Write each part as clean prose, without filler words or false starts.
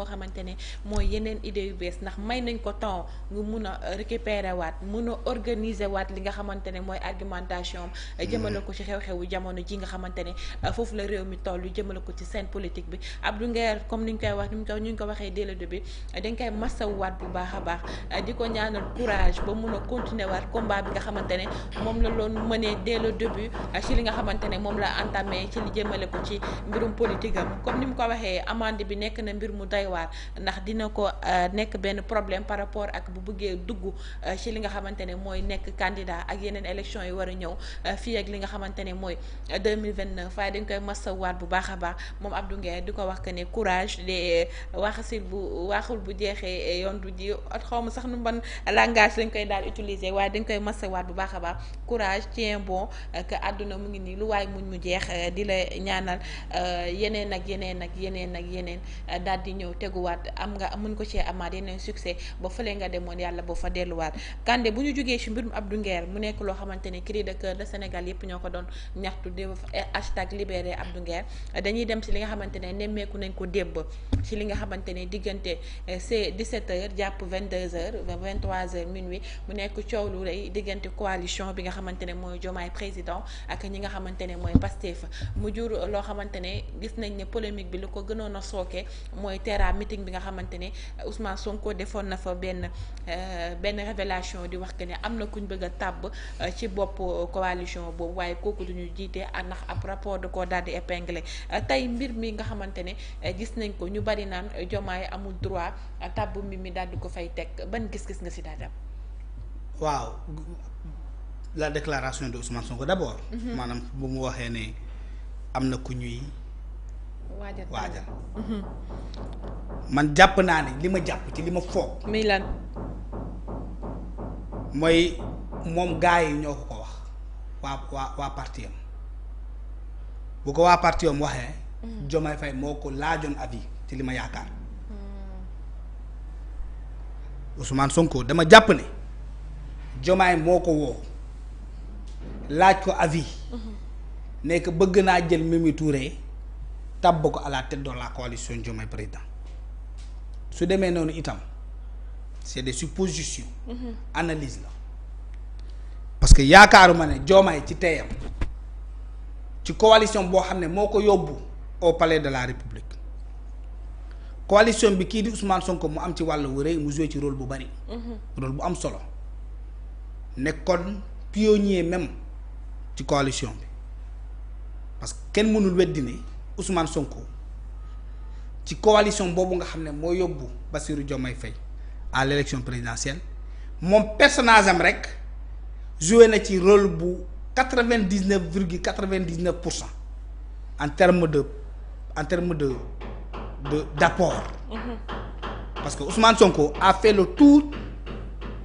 loo xamante ne mooy yeneen idée yu bees ndax may nañ ko temps nga mun a récupérer waat mun a organiser waat li nga xamante ne mooy argumentation jëmale ko ci xew-xewu jamono ji nga xamante ne foofu la réew mi toll jëmale ko ci scène politique bi Abdou Nguer comme ni ñu koy wax ni ñu ko waxee dès le début dañ koy masawuwaat bu baax a baax di ko ñaanal courage ba mun a continuer waat combat bi nga xamante ne moom la loon mënee dès le début ci li nga xamante ne moom la entamé ci li jëmale ko ci mbirum politique am comme ni mu ko waxee amande bi nekk na mbir mu doy waar ndax dina ko nekk benn problème par rapport ak bu bëggee dugg ci li nga xamante ne mooy nekk candidat ak yeneen élection yi war a ñëw fii ak li nga xamante ne mooy 2029 waaye dañ koy masawaat bu baax a baax moom Abdou Nguer di ko wax que ne courage de waxasil bu waxul bu jeexee yoon du ji xaw ma sax nu ban langage lañ koy daal utiliser waaye dañ koy masawaat bu baax a baax courage tient bon que àdduna mu ngi nii lu waaye muñ mu jeex di la ñaanal yeneen ak yeneen ak yeneen ak yeneen daal di ñëw teguwaat am nga mën ko cee amaat yeneen succès ba fële nga demoon yàlla boo fa delluwaat Kandé bu ñu jógee ci mbirum Abdou Nguer mu nekk loo xamante ne cri de cœur de Sénégal yëpp ñoo ko doon ñaxtu di hashtag libéré Abdou Nguer dañuy dem ci li nga xamante ne nemmeeku nañ ko démb ci li nga xamante ne diggante c'est 17h jàpp 22h 23h minuit mu nekk coow lu rëy diggante coalition bi nga xamante ne mooy Diomaye président ak ñi nga xamante ne mooy Pastef mu jur loo xamante ne gis nañ ne polémique bi lu ko gënoon a sooke mooy terrain meeting bi nga xamante ne Ousmane Sonko defoon na fa benn révélation di wax que ne am na kuñ bëgg a tàbb ci bopp coalition boobu waaye kooku duñu jiite ndax ab rapport de ko daal di épinglé tey mbir mi nga xamante ne gis nañ ko ñu bari naan Diomaye amul droit tàbb mi daal di ko fay teg ban gis-gis nga si daal dem. waaw la déclaration de Ousmane Sonko d'abord. maanaam bu mu waxee ne am na ku ñuy waajal. man jàpp naa ne li ma jàpp ci li ma foog. muy lan. mooy moom gars yi ñoo ko wax waa parti am bu ko waa parti am waxee. Diomaye Faye moo ko laajoon avis ci li ma yaakaar. Ousmane Sonko dama jàpp ne Diomaye moo ko woo laaj ko avis. nekk bëgg naa jël Mimi Touré tabb ko à la tête de la coalition Diomaye président su demee noonu itam c'est des suppositions. analyse la parce que yaakaaruma ne Diomaye ci teyam ci coalition boo xam ne moo ko yóbbu au palais de la République coalition bi kii di Ousmane Sonko mu am ci wàll wu rëy mu joué ci rôle bu bari. rôle bu am solo nekkoon pionnier même ci coalition bi parce que kenn mënul weddi ne Ousmane Sonko ci coalition boobu nga xam ne moo yóbbu Bassirou Diomaye Faye à l'élection présidentielle moom personnage am rek joué na ci rôle bu 99,99% en terme de d'apport. Parce que Ousmane Sonko a fait le tour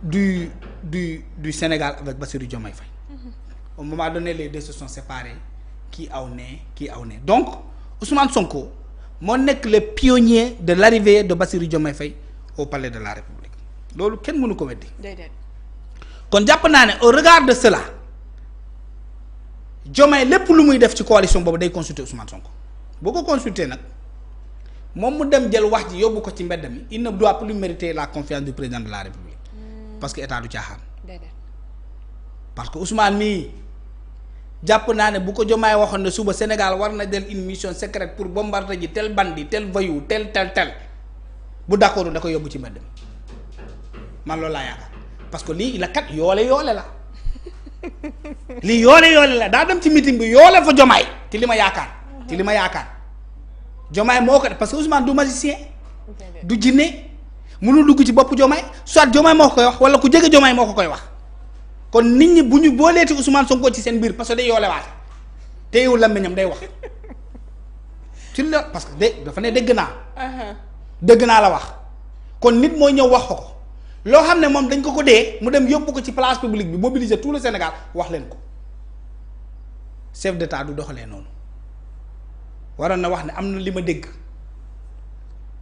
du Sénégal avec Bassirou Diomaye Faye. Au moment donné les deux se sont séparés kii aw ne donc Ousmane Sonko moo nekk le pionnier de l'arrivée de Bassirou Diomaye Faye au palais de la République loolu kenn mënu ko weddi. kon jàpp naa ne au regard de cela Diomaye lépp lu muy def ci coalition boobu day consulter Ousmane Sonko boo ko consulter nag moom mu dem jël wax ji yóbbu ko ci mbedd mi il ne doit plus mériter la confiance du président de la République parce que état du caaxaan. parce que Ousmane mii jàpp naa ne bu ko Diomaye waxoon ne suba Sénégal war na jël une mission secrète pour bombarder ji tel bandit tel voyou tel bu d'accord da ko yóbbu ci mbedd mi man loolu laa yaakaar parce que lii la kat yoole la lii yoole la daa dem ci meeting bi yoole fa Diomaye ci li ma yaakaar Diomaye moo ko def parce que Ousmane du magicien du jinne mënul dugg ci bopp Diomaye soit Diomaye moo ko koy wax wala ku jege Diomaye moo ko koy wax kon nit ñi bu ñu booleeti Ousmane Sonko ci seen biir parce que day yoole waat te yow làmmiñam day wax ci la parce que dafa ne dégg naa la wax kon nit mooy ñëw wax ko loo xam ne moom dañ ko dee mu dem yóbbu ko ci place publique bi mobiliser tout le Sénégal wax leen ko chef d'état du doxalee noonu waroon na wax ne am na li ma dégg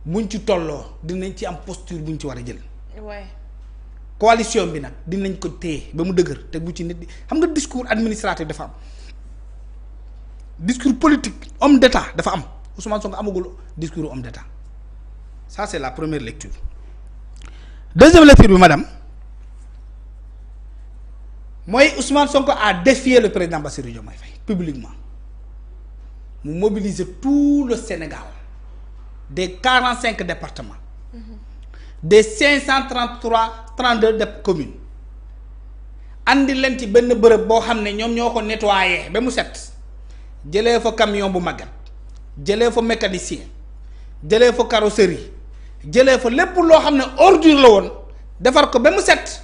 buñ ci tolloo dinañ ci am posture buñ ci war a jël. coalition bi nag dinañ ko téye ba mu dëgër te bu ci nit xam nga discours administratif dafa am discours politique homme d'état dafa am Ousmane Sonko amagul discours homme d'état ça c'est la première lecture. Deuxième lecture bi madame mooy Ousmane Sonko a défié le président Bassirou Diomaye Faye publiquement mu mobiliser tout le Sénégal des 45 départements des 532 communes andi leen ci benn bërëb boo xam ne ñoom ñoo ko nettoyé ba mu set jëlee fa camion bu màggat jëlee fa mécanicien jëlee fa carrosserie jëlee fa lépp loo xam ne ordure la woon defar ko ba mu set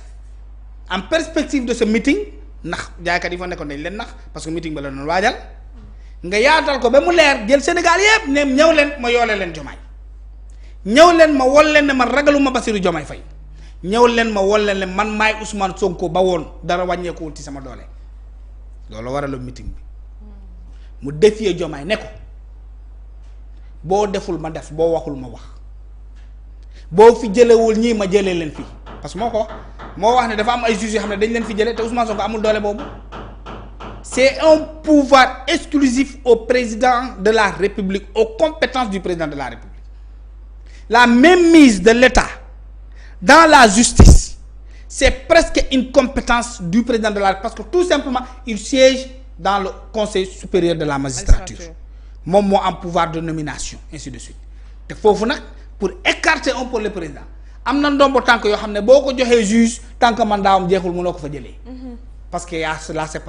en perspective de ce meeting ndax jaaykat yi fa nekkoon dañ leen nax parce que meeting ba la doon waajal nga yaatal ko ba mu leer jël Sénégal yépp ne ñëw leen ma yoole leen Diomaye ñëw leen ma wol leen ne man ragaluma Bassirou Diomaye Faye ñëw leen ma wol leen ne man maay Ousmane Sonko ba woon dara wàññeekuwul ci sama doole loolu waraloon meeting bi mu défier Diomaye ne ko boo deful ma def boo waxul ma wax boo fi jëlewul ñii ma jëlee leen fii parce que moo ko wax moo wax ne dafa am ay juges yoo xam ne dañ leen fi jëlee te Ousmane Sonko amul doole boobu c'est un pouvoir exclusif au président de la République, aux compétences du président de la République. La mainmise de l'État dans la justice, c'est presque une compétence du président de la République parce que tout simplement il siège dans le Conseil supérieur de la magistrature. Moom moo am pouvoir de nomination ainsi de suite te foofu nag pour écarter un peu le président am na ndombo tànk yoo xam ne boo ko joxee juge tant que mandat am jeexul mënoo ko fa jëlee. Parce que y a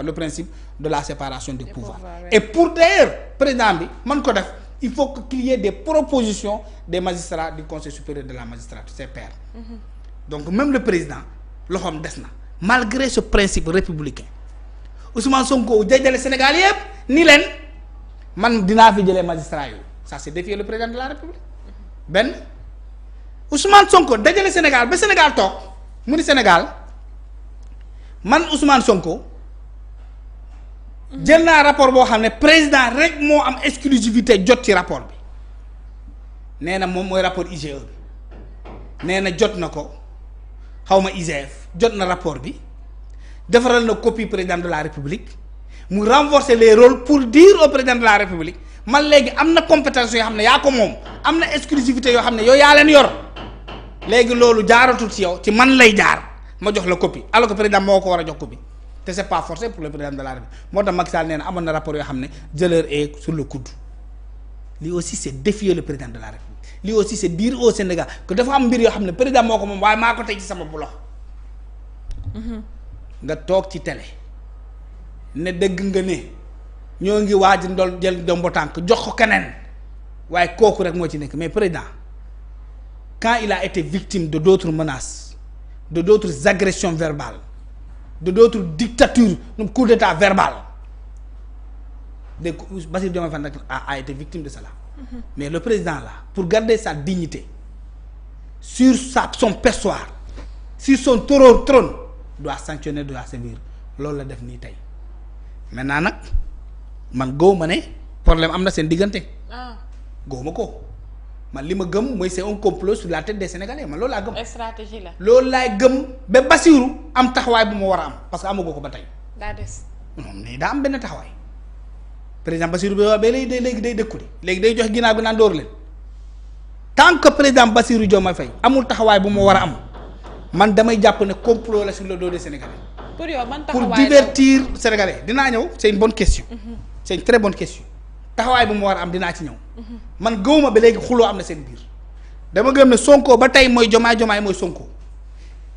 le principe de la séparation des pouvoirs. Et pour d'ailleurs président bi man ko def il faut qu'il y ait des propositions des magistrats du Conseil supérieur de la magistrature c'est pairs. Donc même le président loxoom des na malgré ce principe républicain Ousmane Sonko dajale Sénégal yépp ni leen man dinaa fi jëlee magistrat yooyu ça c'est défier le président de la République benn Ousmane Sonko dajale Sénégal ba Sénégal toog mu ni Sénégal man Ousmane Sonko jël naa rapport boo xam ne président rek moo am exclusivité jot ci rapport bi nee na moom mooy rapport IGE bi nee na jot na ko xawma IGF jot na rapport bi defaral na copie président de la République mu renforcer les rôles pour dire au président de la République man léegi am na compétence yoo xam ne yaa ko moom am na exclusivité yoo xam ne yow yaa leen yor léegi loolu jaaratul ci yow ci man lay jaar ma jox la copie alors que président moo ko war a jox copie te c'est pas forcé pour le président de la République moo tax Macky Sall nee na amoon na rapport yoo xam ne jëleur est sur le coude lii aussi c'est défier le président de la République lii aussi c'est dire au Sénégal que dafa am mbir yoo xam ne président moo ko moom waaye maa ko tey ci sama bu loxo nga toog ci télé ne dëgg nga ne ñoo ngi waaj ndol jël dombo tànk jox ko keneen waaye kooku rek moo ci nekk mais président quand il a été victime de d'autres menaces de d'autres agressions verbales de d'autres dictatures coup d'état verbal de Bassirou Diomaye Faye a été victime de cela mais le président là pour garder sa dignité sur son perchoir sur son trône doit sanctionner doit sévir loolu la def nii tey maintenant nag man góob ma ne problème am na seen diggante góob ma ko man li ma gëm mooy c'est un complot sur la tête des Sénégalais man loolu laa gëm. stratégie la. loolu laay gëm ba Bassirou am taxawaay bu ma war a am parce que amagoo ko ba tey. daa des. moom nii daa am benn taxawaay président Bassirou bi ba léegi day dëkku de léegi day jox ginnaaw bi naan dóor leen tant que président Bassirou Diomaye Faye amul taxawaay bu ma war a am man damay jàpp ne complot la sur le dos des Sénégalais. pour yow man taxawaay pour divertir Sénégalais dinaa ñëw c'est une bonne question. c'est une très bonne question. taxawaay bu mu war a am dinaa ci ñëw. man gëwuma ba léegi xuloo am na seen biir. dama gëm ne Sonko ba tey mooy Jomaay mooy Sonko.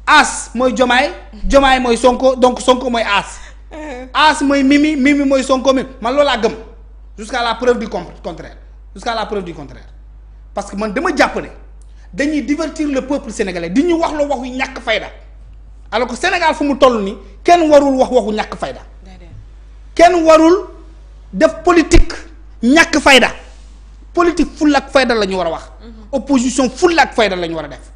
As mooy Jomaay mooy Sonko donc Sonko mooy As. As mooy Mimi mooy Sonko man loolu laa gëm. jusqu'à la preuve du contraire parce que man dama jàpp ne dañuy divertir le peuple sénégalais di ñu wax la waxu ñàkk fayda alors que Sénégal fu mu toll nii kenn warul wax waxu ñàkk fayda. kenn warul def politique. ñàkk fayda politique fulla ak fayda la ñu war a wax opposition fulla ak fayda la ñu war a def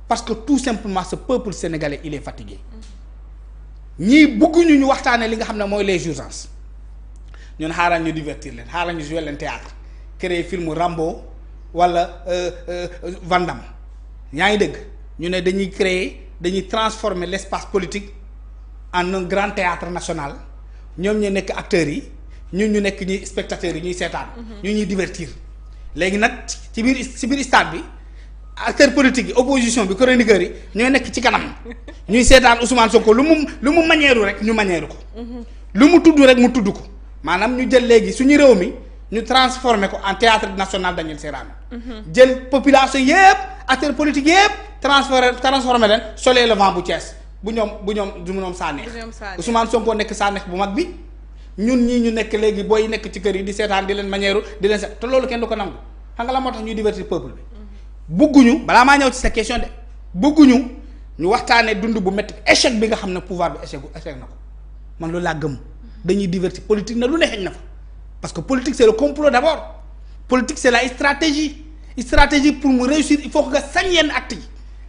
parce que tout simplement ce peuple sénégalais il est fatigué ñii bëgguñu ñu waxtaanee li nga xam ne mooy les urgences ñun xaaral ñu divertir leen xaaral ñu jouer leen théâtre créer film Rambo wala Van Damme yaa ngi dëgg ñu ne dañuy transformer l'espace politique en un grand théâtre national ñoom ñu nekk acteurs yi ñu nekk ñuy spectateurs yi ñuy seetaan. ñu ñuy divertir léegi nag ci biir stade bi acteurs politiques yi opposition bi chroniqueurs yi ñooy nekk ci kanam ñuy seetaan Ousmane Sonko lu mu mañeeru rek ñu mañeeru ko. lu mu tudd rek mu tudd ko maanaam ñu jël léegi suñu réew mi ñu transformé ko en théâtre national Daniel Sorano. jël population yëpp acteurs politiques yëpp transformé leen soleil levant bu Thiès bu ñoom Sanex. Ousmane Sonko nekk Sanex bu mag bi ñun ñii ñu nekk léegi booy nekk ci kër yi di seetaan di leen mañeeru di leen seet te loolu kenn du ko nangu xam nga la moo tax ñuy divertir peuple bi. bugguñu balaa maa ñëw ci sa question de bugguñu ñu waxtaanee dund bu métti échec bi nga xam ne pouvoir bi échec na ko man loolu laa gëm dañuy divertir politique na lu ne xeeñ na fa parce que politique c'est le complot d'abord politique c'est la stratégie pour mu réussir il faut que nga sañ yenn actes yi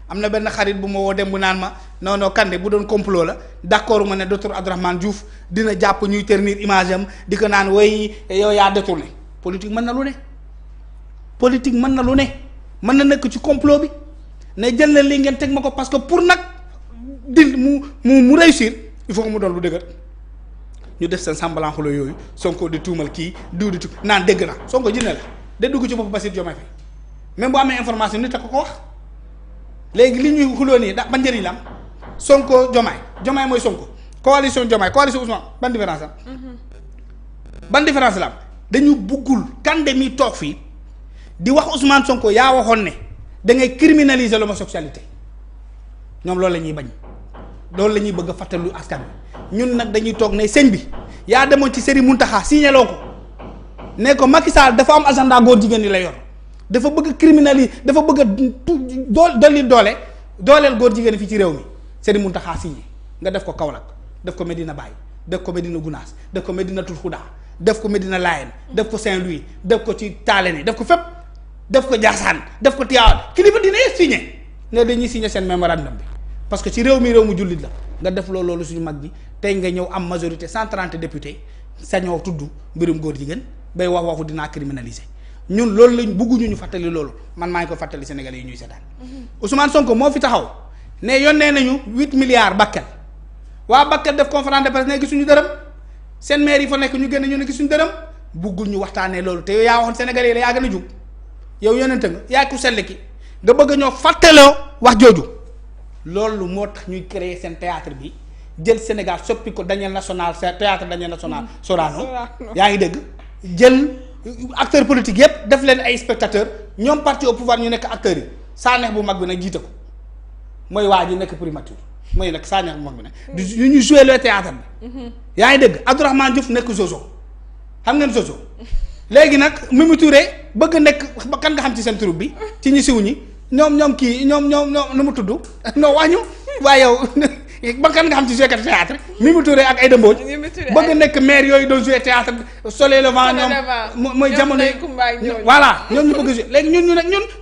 am na benn xarit bu ma woo dem bu naan ma non Kandé bu doon complot la d'accord ma ne docteur Abdourahmane Diouf dina jàpp ñuy ternir image am di ko naan way yow yaa détourné politique mën na lu ne politique mën na lu ne mën na nekk ci complot bi ne jël na lii ngeen teg ma ko parce que pour nag dil mu réussir il faut que mu doon lu dëgër ñu def seen semblant xuloo yooyu Sonko di tuumal kii diw di tu naan dégg na Sonko jinne la de dugg ci bopp Bassirou Diomaye Faye même bu amee information nit a ko wax léegi li ñuy xuloo nii da ban njëriñ la am Sonko Diomaye mooy Sonko coalition Diomaye coalition Ousmane ban différence am ban différence la am dañu buggul Kandé mi toog fii di wax Ousmane Sonko yaa waxoon ne da ngay criminaliser l'homosexualité ñoom loolu la ñuy bañ loolu la ñuy bëgg a fàttali askan bi ñun nag dañuy toog ne sëñ bi yaa demoon ci Serigne Mountakha signaloo ko ne ko Macky Sall dafa am agenda góor jigéen ñi la yor dafa bëgg criminaliser dafa bëgg a dooleel góor jigéen fii ci réew mi Serigne Mountakha signé nga def ko Kaolack def ko Medina Baye def ko Medina Gounass def ko Medina Toul def ko Medina Layène def ko Saint-Louis def ko ci Taaleni def ko fépp def ko Ndiassane def ko Tivaouane kilifa dina signé ne dañuy signé seen mémorandum bi parce que ci réew mu jullit la nga def loolu suñu mag ji tey nga ñëw am majorité 130 députés sañoo tudd mbirum góor jigéen bay waxu dinaa criminaliser ñun loolu lañ bugguñu ñu fàttali loolu man maa ngi ko fàttali Sénégalais yi ñuy seetaan. Ousmane Sonko moo fi taxaw ne yónnee nañu 8 milliards Bakel waa Bakel def conférence de presse ne gisuñu dërëm seen maire yi fa nekk ñu génn ñu ne gisuñu dërëm buggul ñu waxtaanee loolu te yow yaa waxoon Sénégalais yi la yaa gën a jug yow yonente nga yaa ku sell ki nga bëgg ñoo fàttaloo wax jooju loolu moo tax ñuy créer seen théâtre bi jël Sénégal soppi ko Daniel National théâtre Daniel National Sorano yaa ngi dégg jël acteurs politiques yépp def leen ay spectateurs ñoom parti au pouvoir ñu nekk acteurs yi Sanex bu mag bi nag jiite ko mooy waa ji nekk primature mooy nag Sanex bu mag bi nag du ñu jouer le théâtre bi yaa ngi dégg Abdourahmane Diouf nekk Zozo xam ngeen Zozo léegi nag Mimi Touré bëgg nekk kan nga xam ci seen troupe bi ci ñi siw ñi ñoom kii ñoom nu mu tudd non wax ñu waaye yow ba kan nga xam ci jouer théâtre Mimi Touré ak Aïda Mbodj bëgg nekk maire yooyu doon jouer théâtre soleil levant ñoom mooy jamono voilà ñoom ñu bëgg jouer léegi ñun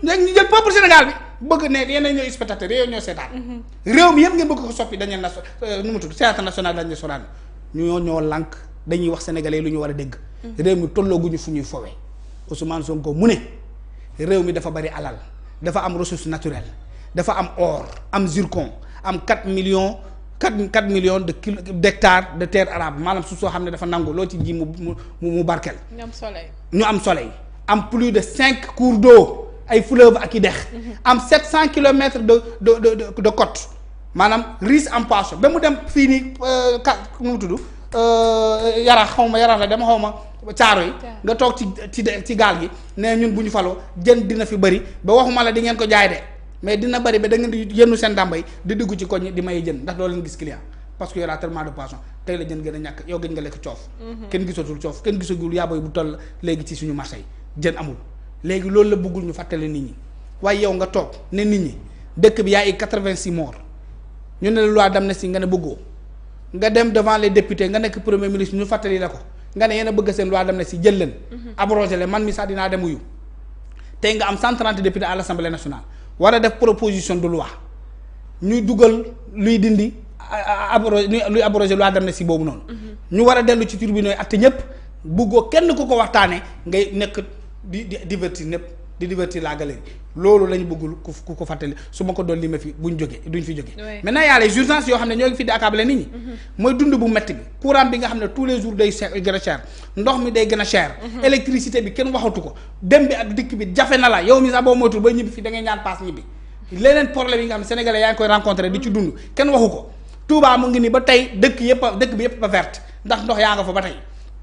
ñu jël peuple Sénégal bi bëgg ne yeneen ñooy spectateurs yooyu ñoo seetaan réew mi yëpp ngeen bëgg ko soppi dañu nu mu tudd théâtre national dañu soraan ñoo lànk dañuy wax sénégalais lu ñu war a dégg réew mi tollooguñu fu ñuy fowee Ousmane Sonko mu ne réew mi dafa bari alal dafa am ressource naturelle dafa am or am zircon am 4 millions d'hectares de terre arable maanaam suuf soo xam ne dafa nangu loo ci ji mu barkel ñu am soleil am plus de 5 cours d'eau ay fleuve ak i dex am 700 kilomètres de côte maanaam riche en poisson ba mu dem fii nii nu mu tudd yarax la dama xaw ma caaro yi nga toog ci gaal gi ne ñun bu ñu faloo jën dina fi bëri ba waxuma la di ngeen ko jaay de mais dina bëri ba da ngeen di yennu seen dàmbay di dugg ci koñ di may jën ndax doo leen gis client parce que y aura tellement de poisson tey la jën gën a ñàkk yow gën nga lekk coof kenn gisatul coof kenn gisagul yaaboy bu toll léegi ci suñu marché yi jën amul léegi loolu la bëggul ñu fàttali nit ñi waaye yow nga toog ne nit ñi dëkk bi yaa ay 86 morts ñu ne la loi d'amnistie nga ne bëggoo nga dem devant les députés nga nekk premier ministre ñu fàttali la ko nga ne yéen a bëgg seen loi d'amnistie jël leen abrogé leen man mi sax dinaa dem wuyu tey nga am 130 députés à l'Assemblée nationale war a def proposition de loi ñuy dugal luy dindi luy abrogé loi d'amnistie boobu noonu ñu war a dellu ci tribunal yi atte ñëpp bëggoo kenn ku ko waxtaane ngay nekk di divertir ñëpp di divertir la galerie loolu lañu bëggul ku ko fàttali su ma ko doon lima fi duñ fi jóge maintenant y a les urgences yoo xam ne ñoo ngi fi di accabler nit ñi mooy dund bu metti bi courant bi nga xam ne tous les jours day gën a cher ndox mi day gën a cher électricité bi kenn waxatu ko dem bi ak dikk bi jafe na la yow mi sax boo moytul ba ñibbi fi da ngay ñaan paas ñibbi leneen problème yi nga xam ne sénégalais yaa ngi koy rencontré di ci dund kenn waxu ko Touba mu ngi ni ba tey dëkk bi yëpp ba verte ndax ndox yaa nga fa ba tey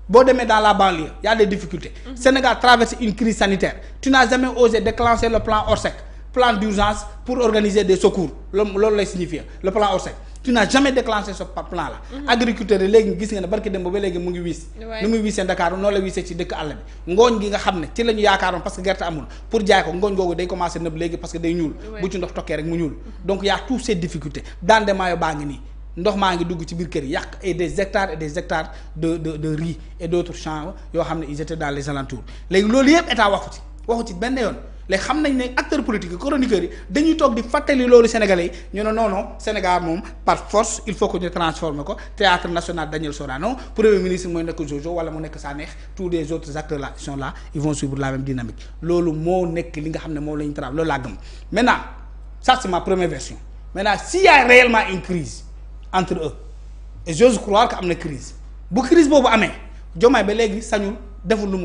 boo demee dans la banlieue y a des difficultés. Sénégal traverse une crise sanitaire tu n'as jamais osé déclencher le plan Orsec plan d'urgence pour organiser des secours loolu lay signifier le plan Orsec tu n'as jamais déclenché ce plan là. agriculteurs yi léegi gis nga ne barki dem ba léegi mu ngi wiis. ni muy wiisee Dakar noonu la wiisee ci dëkk àll bi ngooñ gi nga xam ne ci la ñu yaakaaroon parce que gerte amul pour jaay ko ngooñ googu day commencer nëb léegi parce que day ñuul. bu ci ndox tokkee rek mu ñuul. donc y a toutes ces difficultés Dande Maayo baa ngi nii. ndox maa ngi dugg ci biir kër yi yàq et des hectares de riz et d'autres champs yoo xam ne ils étaient dans les alentours léegi loolu yëpp état waxu ci benn yoon léegi xam nañ ne acteurs politiques yi chroniqueurs yi dañuy toog di fàttali loolu sénégalais yi ñu ne non Sénégal moom par force il faut que ñu transformer ko théâtre national Daniel Sorano premier ministre mooy nekk Jojo wala mu nekk Sanekh tous les autres acteurs là sont là ils vont suivre la même dynamique loolu moo nekk li nga xam ne moom la ñu travail loolu laa gëm maintenant ça c'est ma première version maintenant s'il y a réellement une crise entre eux et j'ose croire que am na crise bu crise boobu amee Diomaye ba léegi sañul deful lu